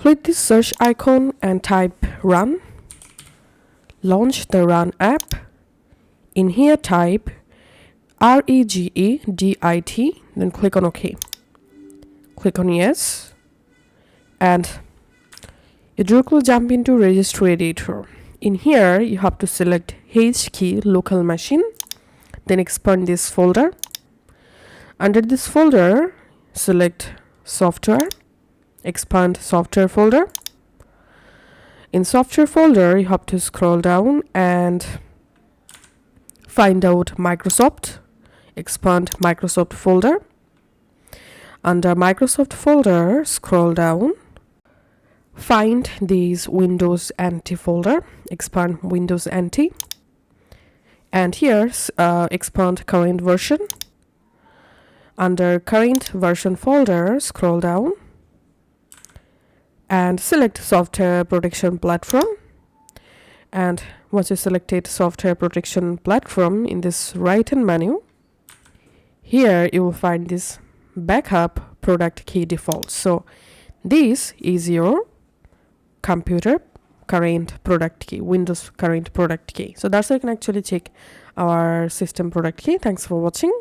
Click this search icon and type run. Launch the Run app. In here type REGEDIT, then click on OK. Click on yes, and you directly jump into registry editor. In here you have to select H key local machine, then expand this folder. Under this folder select software, expand software folder. In software folder you have to scroll down and find out Microsoft, expand Microsoft folder. Under Microsoft folder scroll down, find this Windows NT folder, expand Windows NT, and here expand current version. Under current version folder scroll down and select software protection platform. And once you selected software protection platform, in this right hand menu here you will find this backup product key default. So this is your computer current product key, Windows current product key. So that's how you can actually check our system product key. Thanks for watching.